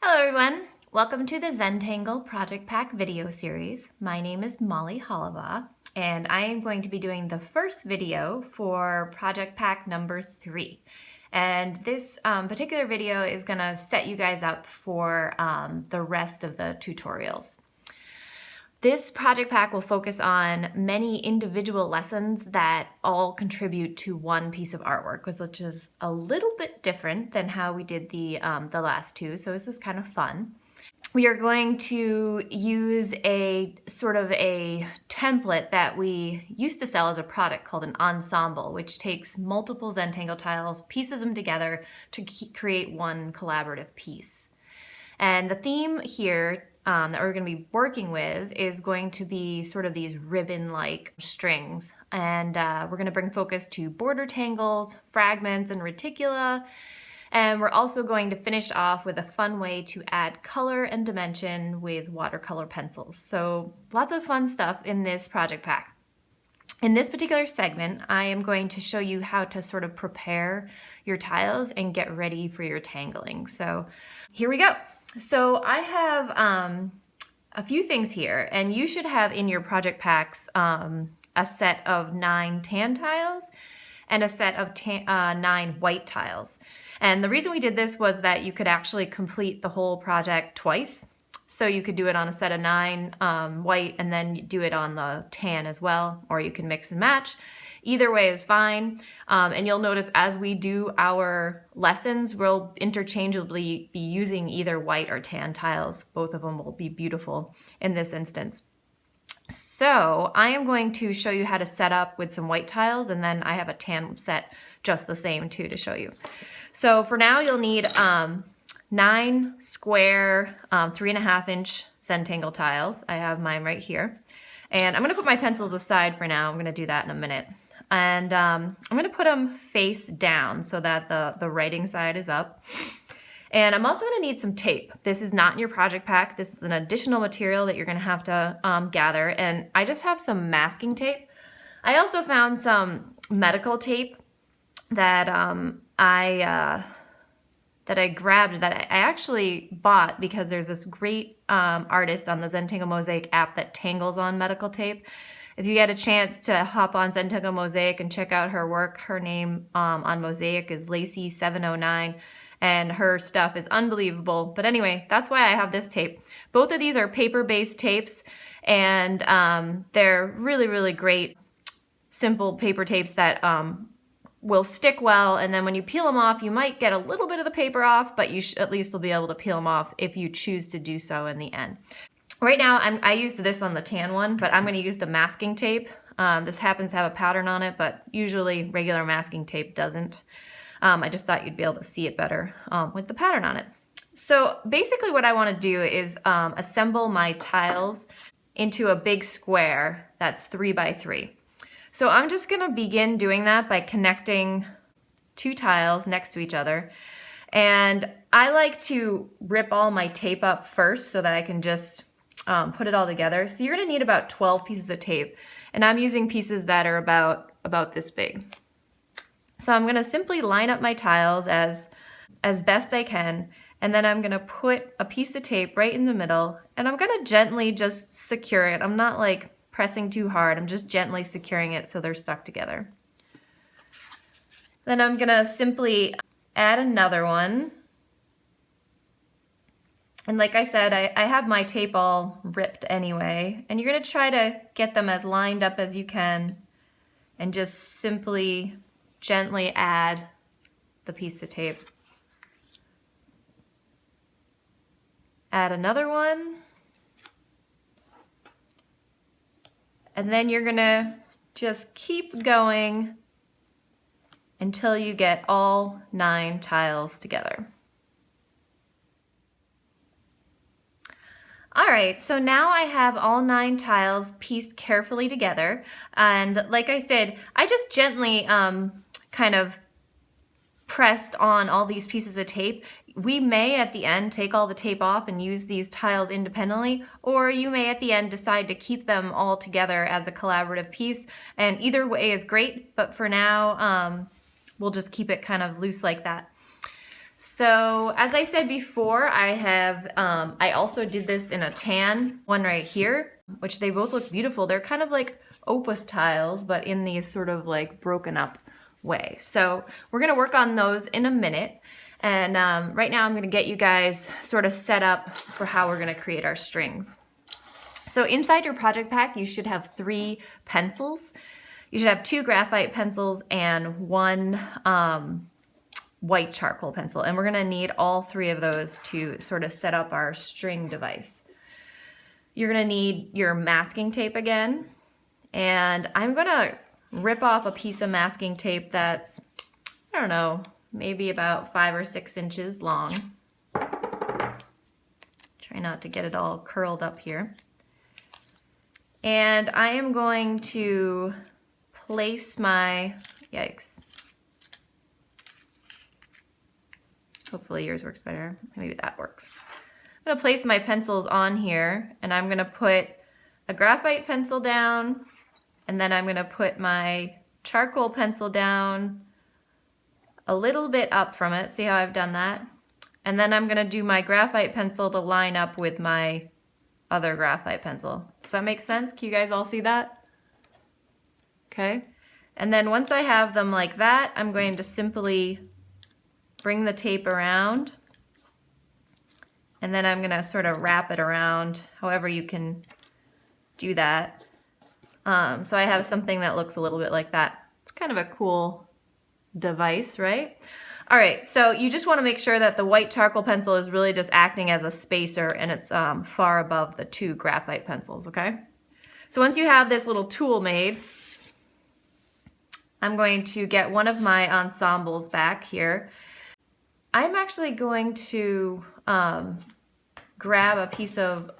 Hello everyone, welcome to the Zentangle Project Pack video series. My name is Molly Hollova and I am going to be doing the first video for Project Pack number 3. And this particular video is going to set you guys up for the rest of the tutorials. This project pack will focus on many individual lessons that all contribute to one piece of artwork, which is a little bit different than how we did the last two, so this is kind of fun. We are going to use a sort of a template that we used to sell as a product called an ensemble, which takes multiple Zentangle tiles, pieces them together to create one collaborative piece. And the theme here that we're going to be working with is going to be sort of these ribbon-like strings. And we're going to bring focus to border tangles, fragments, and reticula. And we're also going to finish off with a fun way to add color and dimension with watercolor pencils. So lots of fun stuff in this project pack. In this particular segment, I am going to show you how to sort of prepare your tiles and get ready for your tangling. So here we go. So I have a few things here, and you should have in your project packs a set of 9 tan tiles and a set of 9 white tiles. And the reason we did this was that you could actually complete the whole project twice. So you could do it on a set of 9 white and then do it on the tan as well, or you can mix and match. Either way is fine. And you'll notice as we do our lessons, we'll interchangeably be using either white or tan tiles. Both of them will be beautiful in this instance. So I am going to show you how to set up with some white tiles, and then I have a tan set just the same too to show you. So for now, you'll need 9 square 3.5 inch Zentangle tiles. I have mine right here. And I'm gonna put my pencils aside for now. I'm gonna do that in a minute. And I'm gonna put them face down so that the writing side is up. And I'm also gonna need some tape. This is not in your project pack. This is an additional material that you're gonna have to gather. And I just have some masking tape. I also found some medical tape that I grabbed, that I actually bought because there's this great artist on the Zentangle Mosaic app that tangles on medical tape. If you get a chance to hop on Zentangle Mosaic and check out her work, her name on Mosaic is Lacey709, and her stuff is unbelievable. But anyway, that's why I have this tape. Both of these are paper-based tapes, and they're really, really great, simple paper tapes that will stick well, and then when you peel them off, you might get a little bit of the paper off, but you at least will be able to peel them off if you choose to do so in the end. Right now, I used this on the tan one, but I'm going to use the masking tape. This happens to have a pattern on it, but usually regular masking tape doesn't. I just thought you'd be able to see it better with the pattern on it. So basically what I want to do is assemble my tiles into a big square that's 3 by 3. So I'm just gonna begin doing that by connecting 2 tiles next to each other. And I like to rip all my tape up first so that I can just put it all together. So you're gonna need about 12 pieces of tape. And I'm using pieces that are about this big. So I'm gonna simply line up my tiles as best I can. And then I'm gonna put a piece of tape right in the middle. And I'm gonna gently just secure it. I'm not like pressing too hard. I'm just gently securing it so they're stuck together. Then I'm gonna simply add another one. And like I said, I have my tape all ripped anyway. And you're gonna try to get them as lined up as you can and just simply gently add the piece of tape. Add another one. And then you're gonna just keep going until you get all 9 tiles together. All right, so now I have all 9 tiles pieced carefully together. And like I said, I just gently kind of pressed on all these pieces of tape. We may at the end take all the tape off and use these tiles independently, or you may at the end decide to keep them all together as a collaborative piece, and either way is great, but for now we'll just keep it kind of loose like that. So as I said before, I also did this in a tan one right here, which they both look beautiful. They're kind of like opus tiles, but in these sort of like broken up way. So we're gonna work on those in a minute. And right now I'm gonna get you guys sort of set up for how we're gonna create our strings. So inside your project pack, you should have 3 pencils. You should have 2 graphite pencils and 1 white charcoal pencil. And we're gonna need all 3 of those to sort of set up our string device. You're gonna need your masking tape again. And I'm gonna rip off a piece of masking tape that's, I don't know, maybe about 5 or 6 inches long. Try not to get it all curled up here. And I am going to place my, yikes. Hopefully yours works better. Maybe that works. I'm gonna place my pencils on here, and I'm gonna put a graphite pencil down, and then I'm gonna put my charcoal pencil down a little bit up from it. See how I've done that? And then I'm gonna do my graphite pencil to line up with my other graphite pencil. Does that make sense? Can you guys all see that? Okay. And then once I have them like that, I'm going to simply bring the tape around, and then I'm gonna sort of wrap it around however you can do that. So I have something that looks a little bit like that. It's kind of a cool device, right? All right, so you just want to make sure that the white charcoal pencil is really just acting as a spacer, and it's far above the 2 graphite pencils, okay? So once you have this little tool made, I'm going to get one of my ensembles back here. I'm actually going to grab a piece of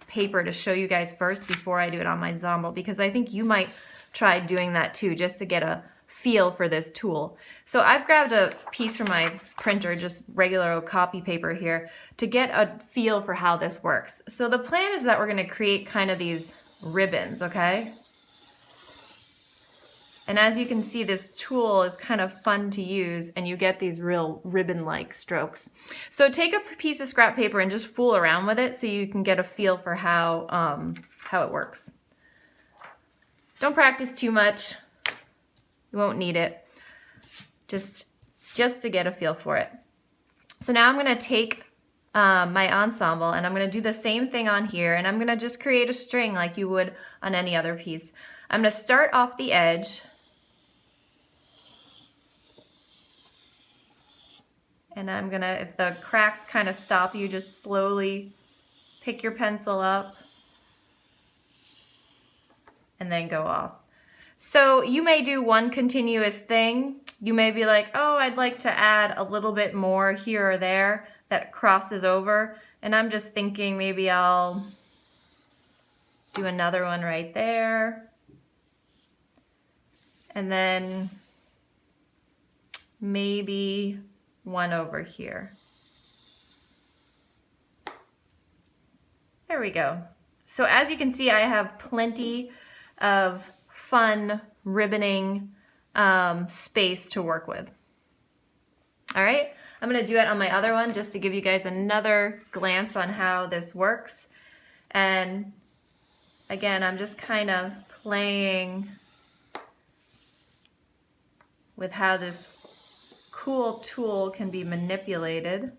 paper to show you guys first before I do it on my ensemble, because I think you might try doing that too, just to get a feel for this tool. So I've grabbed a piece from my printer, just regular old copy paper here, to get a feel for how this works. So the plan is that we're gonna create kind of these ribbons, okay? And as you can see, this tool is kind of fun to use, and you get these real ribbon-like strokes. So take a piece of scrap paper and just fool around with it so you can get a feel for how it works. Don't practice too much. You won't need it. Just to get a feel for it. So now I'm gonna take my ensemble, and I'm gonna do the same thing on here, and I'm gonna just create a string like you would on any other piece. I'm gonna start off the edge, and I'm gonna, if the cracks kind of stop you, just slowly pick your pencil up and then go off. So you may do one continuous thing. You may be like, oh, I'd like to add a little bit more here or there that crosses over. And I'm just thinking maybe I'll do another one right there. And then maybe one over here. There we go. So as you can see, I have plenty of fun ribboning space to work with. All right, I'm gonna do it on my other one just to give you guys another glance on how this works. And again, I'm just kind of playing with how this cool tool can be manipulated.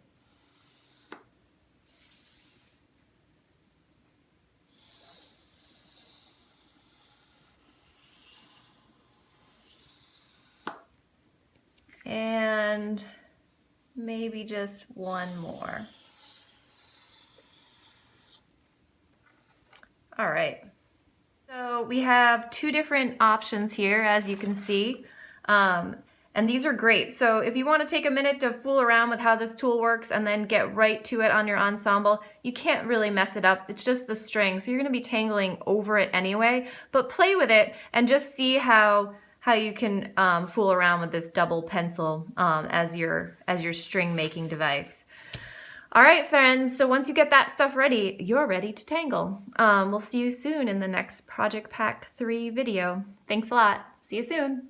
And maybe just one more. All right, so we have 2 different options here, as you can see, and these are great. So if you want to take a minute to fool around with how this tool works and then get right to it on your ensemble, you can't really mess it up. It's just the string, so you're going to be tangling over it anyway, but play with it and just see how you can fool around with this double pencil as your string making device. All right, friends, so once you get that stuff ready, you're ready to tangle. We'll see you soon in the next Project Pack 3 video. Thanks a lot. See you soon.